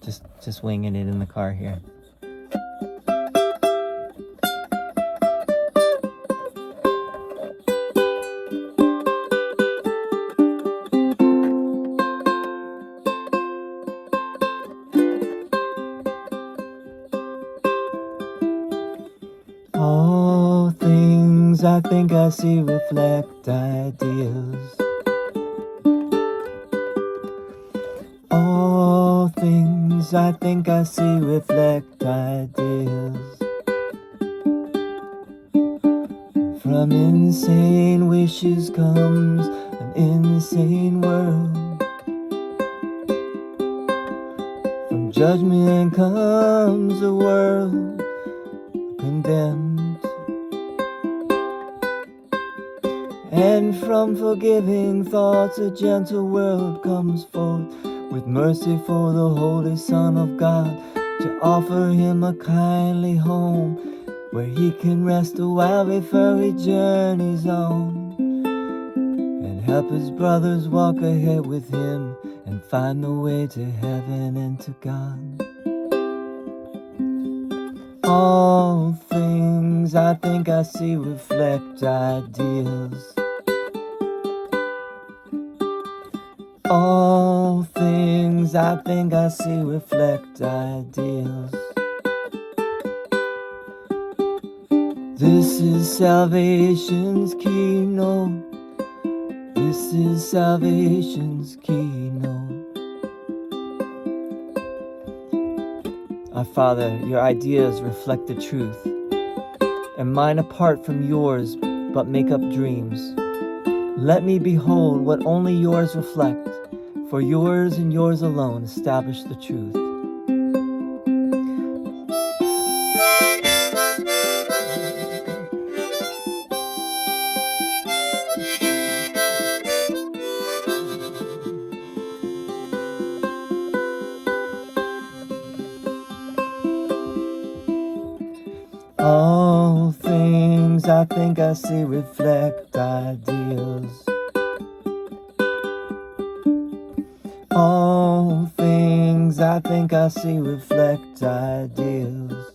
Just winging it in the car here. All things I think I see reflect ideals. All things I think I see reflect ideals. From insane wishes comes an insane world. From judgment comes a world condemned. And from forgiving thoughts a gentle world comes forth, with mercy for the Holy Son of God, to offer him a kindly home, where he can rest a while before he journeys on, and help his brothers walk ahead with him, and find the way to heaven and to God. All things I think I see reflect ideals. All things I think I see reflect ideals. This is salvation's keynote. This is salvation's keynote. Our Father, your ideas reflect the truth, and mine apart from yours but make up dreams. Let me behold what only yours reflect, for yours and yours alone establish the truth. All things I think I see reflect ideals. All things I think I see reflect ideals.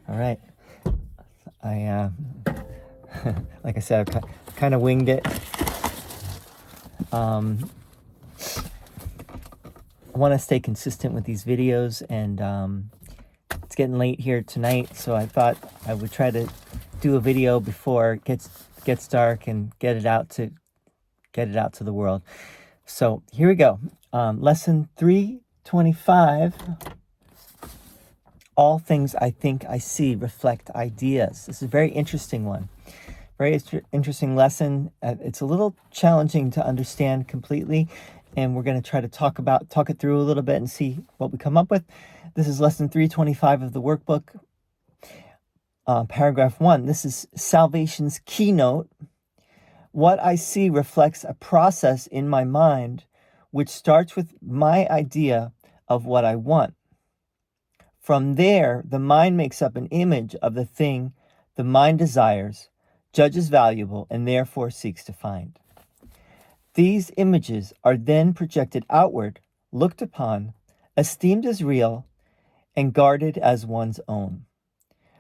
All right. Like I said, I kind of winged it. I want to stay consistent with these videos, and it's getting late here tonight, so I thought I would try to do a video before it gets dark and get it out to the world. So here we go. Lesson 325. All things I think I see reflect ideas. This is a very interesting one. Very interesting lesson. It's a little challenging to understand completely, and we're going to try to talk it through a little bit and see what we come up with. This is lesson 325 of the workbook. Paragraph 1. This is salvation's keynote. What I see reflects a process in my mind which starts with my idea of what I want. From there, the mind makes up an image of the thing the mind desires, judges valuable, and therefore seeks to find. These images are then projected outward, looked upon, esteemed as real, and guarded as one's own.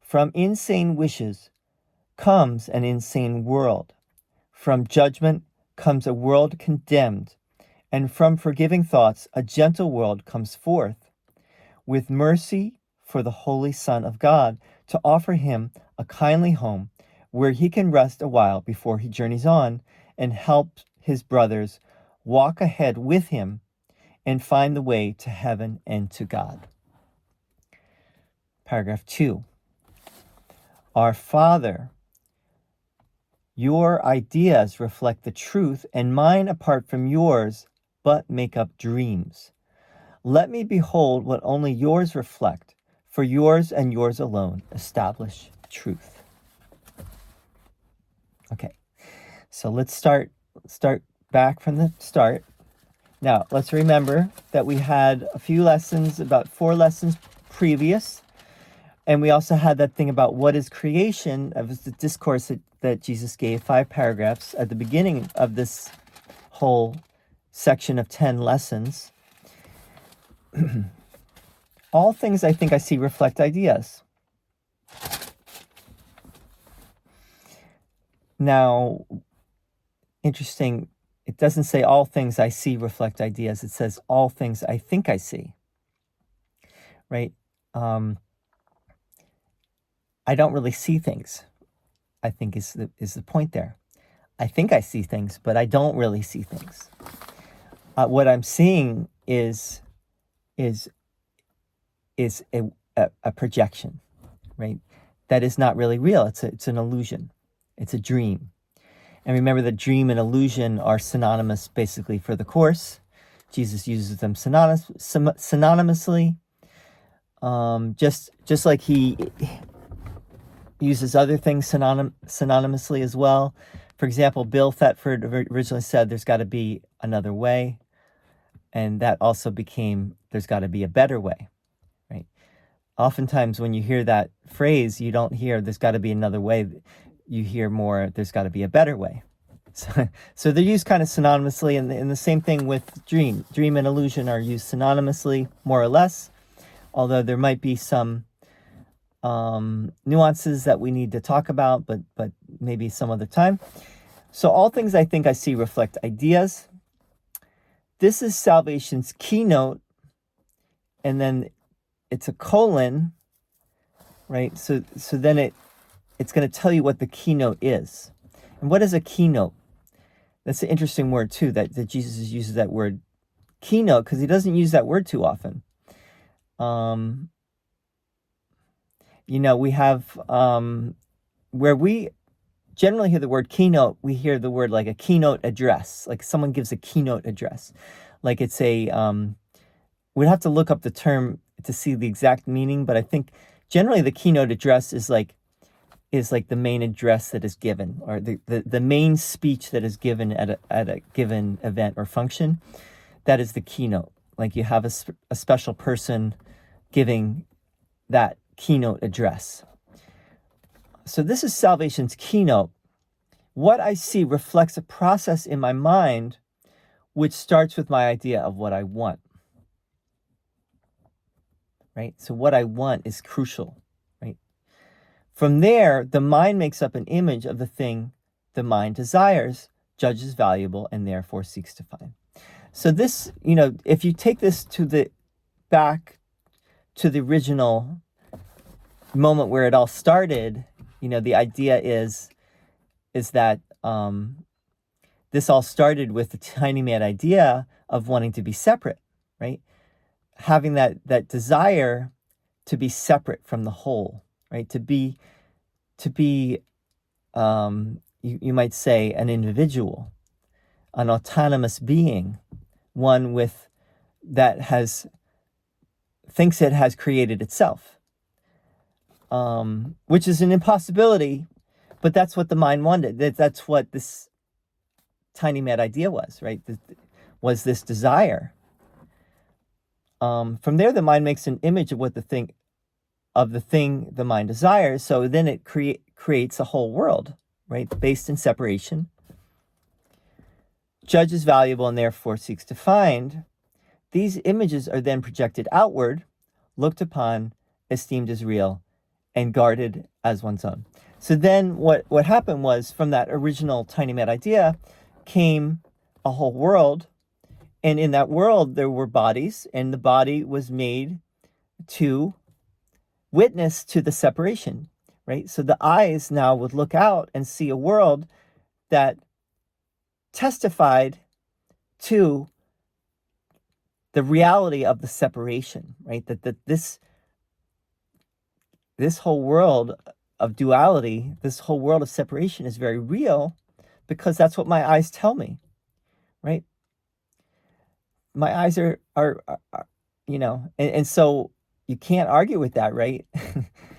From insane wishes comes an insane world. From judgment comes a world condemned, and from forgiving thoughts a gentle world comes forth, with mercy for the Holy Son of God, to offer him a kindly home where he can rest a while before he journeys on, and help his brothers walk ahead with him and find the way to heaven and to God. Paragraph 2. Our Father, your ideas reflect the truth, and mine apart from yours, but make up dreams. Let me behold what only yours reflect, for yours and yours alone establish truth. Okay, so let's start back from the start. Now, let's remember that we had a few lessons, about 4 lessons previous, and we also had that thing about what is creation. It was the discourse that Jesus gave, 5 paragraphs at the beginning of this whole section of 10 lessons. All things I think I see reflect ideas. Now, interesting, it doesn't say all things I see reflect ideas. It says all things I think I see, right? I don't really see things, I think is the point there. I think I see things, but I don't really see things. What I'm seeing is a projection, right? That is not really real. It's an illusion. It's a dream. And remember that dream and illusion are synonymous basically for the Course. Jesus uses them synonymously. Just like he uses other things synonymously as well. For example, Bill Thetford originally said there's got to be another way. And that also became there's got to be a better way, right? Oftentimes when you hear that phrase, you don't hear there's got to be another way. You hear more there's got to be a better way. So they're used kind of synonymously, and the same thing with dream. Dream and illusion are used synonymously, more or less, although there might be some nuances that we need to talk about, but maybe some other time. So all things I think I see reflect ideas. This is salvation's keynote, and then it's a colon, right? So then it's going to tell you what the keynote is. And what is a keynote? That's an interesting word too, that Jesus uses that word keynote, because he doesn't use that word too often. We have, where we generally hear the word keynote, we hear the word like a keynote address, like someone gives a keynote address. Like it's we'd have to look up the term to see the exact meaning, but I think generally the keynote address is like the main address that is given, or the main speech that is given at a given event or function. That is the keynote. Like you have a special person giving that keynote address. So this is salvation's keynote. What I see reflects a process in my mind which starts with my idea of what I want. Right? So what I want is crucial. Right? From there, the mind makes up an image of the thing the mind desires, judges valuable, and therefore seeks to find. So this, if you take this back to the original moment where it all started, the idea is that this all started with the tiny mad idea of wanting to be separate, right? Having that desire to be separate from the whole, right? To be you might say an individual, an autonomous being, one that thinks it has created itself, which is an impossibility, but that's what the mind wanted. That's what this tiny mad idea was, right? Was this desire. From there, the mind makes an image of the thing the mind desires. So then it creates a whole world, right? Based in separation. Judges valuable and therefore seeks to find. These images are then projected outward, looked upon, esteemed as real, and guarded as one's own. So then what happened was, from that original tiny mad idea came a whole world. And in that world, there were bodies, and the body was made to witness to the separation, right? So the eyes now would look out and see a world that testified to the reality of the separation, right? That this whole world of duality, this whole world of separation is very real because that's what my eyes tell me, right? My eyes are and so you can't argue with that, right?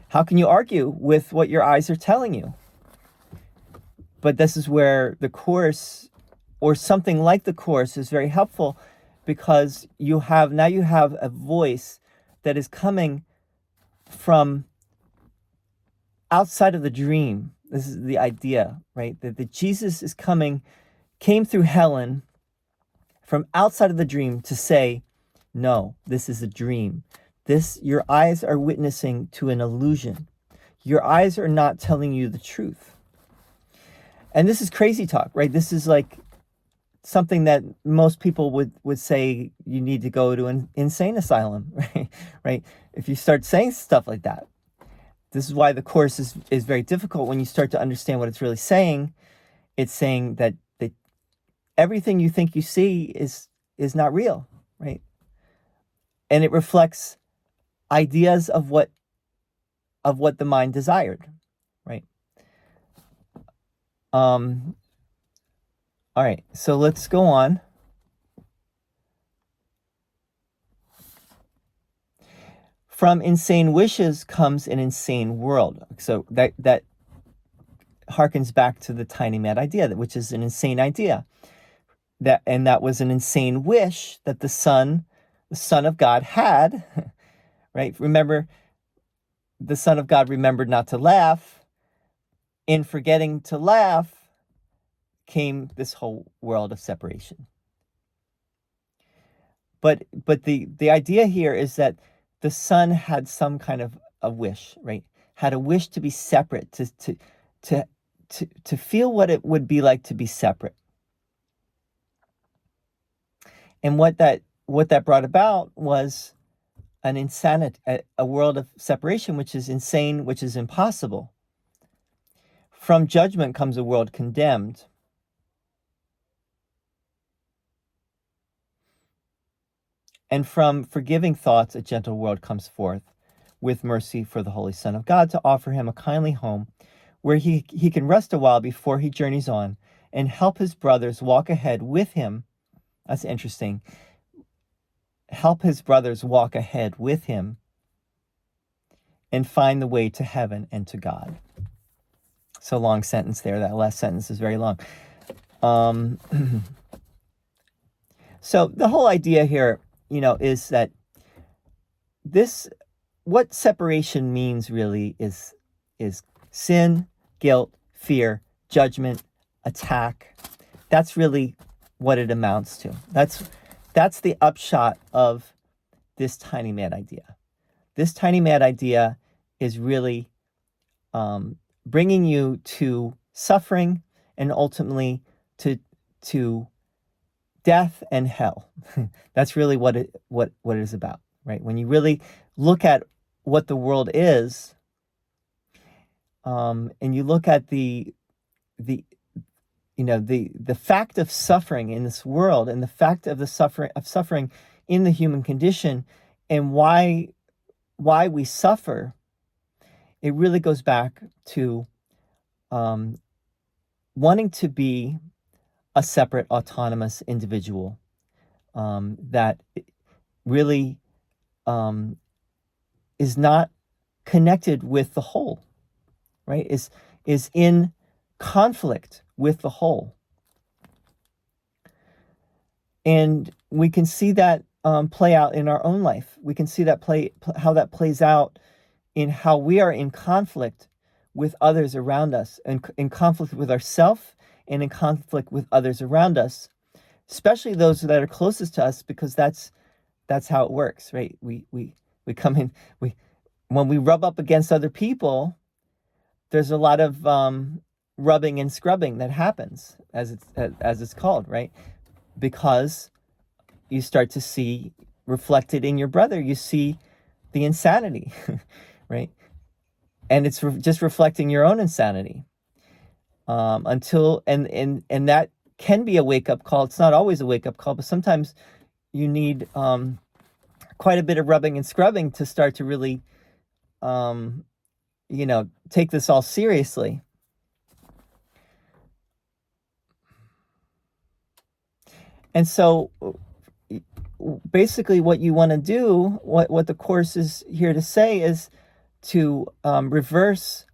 How can you argue with what your eyes are telling you? But this is where the Course, or something like the Course, is very helpful, because you have a voice that is coming from outside of the dream. This is the idea, right? That Jesus came through Helen from outside of the dream to say, no, this is a dream. Your eyes are witnessing to an illusion. Your eyes are not telling you the truth. And this is crazy talk, right? This is like something that most people would say you need to go to an insane asylum, right? If you start saying stuff like that. This is why the Course is very difficult when you start to understand what it's really saying. It's saying that everything you think you see is not real, right? And it reflects ideas of what the mind desired, right? All right, so let's go on. From insane wishes comes an insane world. So that harkens back to the tiny mad idea, which is an insane idea. That was an insane wish that the Son of God had, right? Remember, the Son of God remembered not to laugh. In forgetting to laugh came this whole world of separation. But the idea here is that the Son had some kind of a wish, right? Had a wish to be separate, to feel what it would be like to be separate. And what that brought about was an insanity, a world of separation, which is insane, which is impossible. From judgment comes a world condemned. And from forgiving thoughts, a gentle world comes forth with mercy for the Holy Son of God to offer him a kindly home where he can rest a while before he journeys on and help his brothers walk ahead with him. That's interesting. Help his brothers walk ahead with him and find the way to heaven and to God. So long sentence there. That last sentence is very long. So the whole idea here, is that what separation means really is sin, guilt, fear, judgment, attack. That's really what it amounts to. That's the upshot of this tiny mad idea. This tiny mad idea is really bringing you to suffering and ultimately to death and hell. That's really what it is about, right? When you really look at what the world is, and you look at the fact of suffering in this world, and the fact of the suffering in the human condition, and why we suffer, it really goes back to wanting to be a separate, autonomous individual that really is not connected with the whole, right? Is in conflict with the whole. And we can see that play out in our own life. We can see that how that plays out in how we are in conflict with others around us, and in conflict with ourselves, and in conflict with others around us, especially those that are closest to us, because that's how it works, right? We come in, when we rub up against other people, there's a lot of rubbing and scrubbing that happens, as it's called, right? Because you start to see reflected in your brother, you see the insanity, right? And it's just reflecting your own insanity. Until that can be a wake-up call. It's not always a wake-up call, but sometimes you need quite a bit of rubbing and scrubbing to start to really take this all seriously. And so basically what you want to do, what the Course is here to say, is to reverse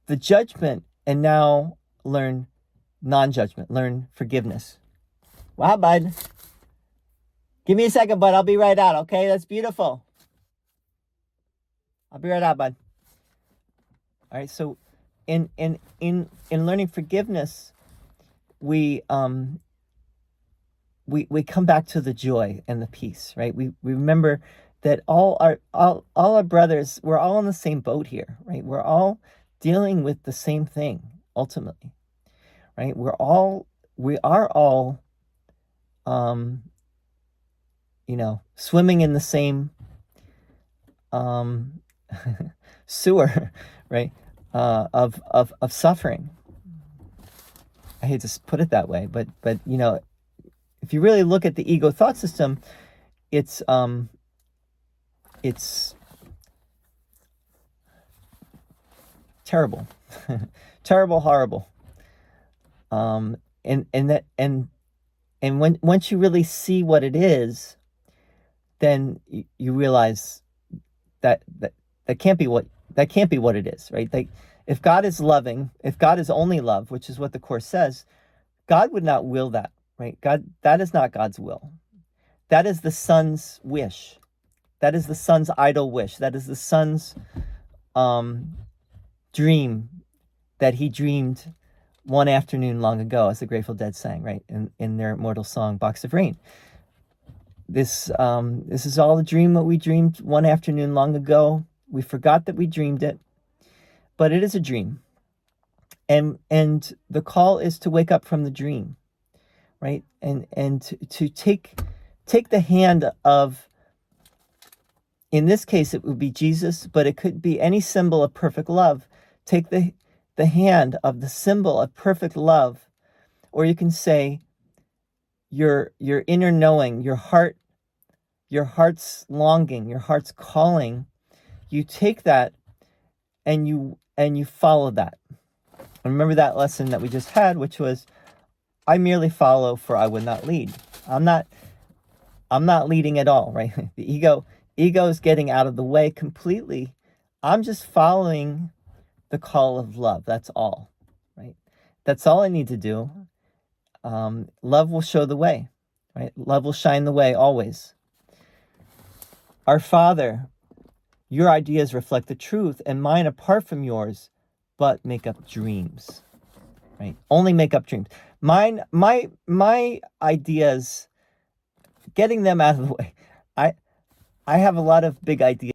the judgment and now learn non-judgment, learn forgiveness. Wow, bud. Give me a second, bud. I'll be right out, okay? That's beautiful. I'll be right out, bud. All right, so in learning forgiveness, we come back to the joy and the peace, right? We remember that all our brothers, we're all in the same boat here, right? We're all dealing with the same thing ultimately, right? We are all swimming in the same sewer, right? Of suffering. I hate to put it that way, but if you really look at the ego thought system, it's terrible, terrible, horrible. And once you really see what it is, then you realize that can't be what it is, right? If God is loving, if God is only love, which is what the Course says, God would not will that, right? That is not God's will. That is the Son's wish. That is the Son's idle wish. That is the Son's dream that he dreamed one afternoon long ago, as the Grateful Dead sang, right, in their immortal song, Box of Rain. This is all a dream that we dreamed one afternoon long ago. We forgot that we dreamed it, but it is a dream. And the call is to wake up from the dream, right? And to take the hand of, in this case, it would be Jesus, but it could be any symbol of perfect love. Take the hand of the symbol of perfect love, or you can say your inner knowing, your heart's longing, your heart's calling. You take that and you follow that. And remember that lesson that we just had, which was, I merely follow, for I would not lead. I'm not leading at all, right? The ego is getting out of the way completely. I'm just following the call of love. That's all, right? That's all I need to do. Love will show the way, right? Love will shine the way always. Our Father, your ideas reflect the truth, and mine apart from yours, but make up dreams, right? Only make up dreams. My ideas, getting them out of the way. I have a lot of big ideas.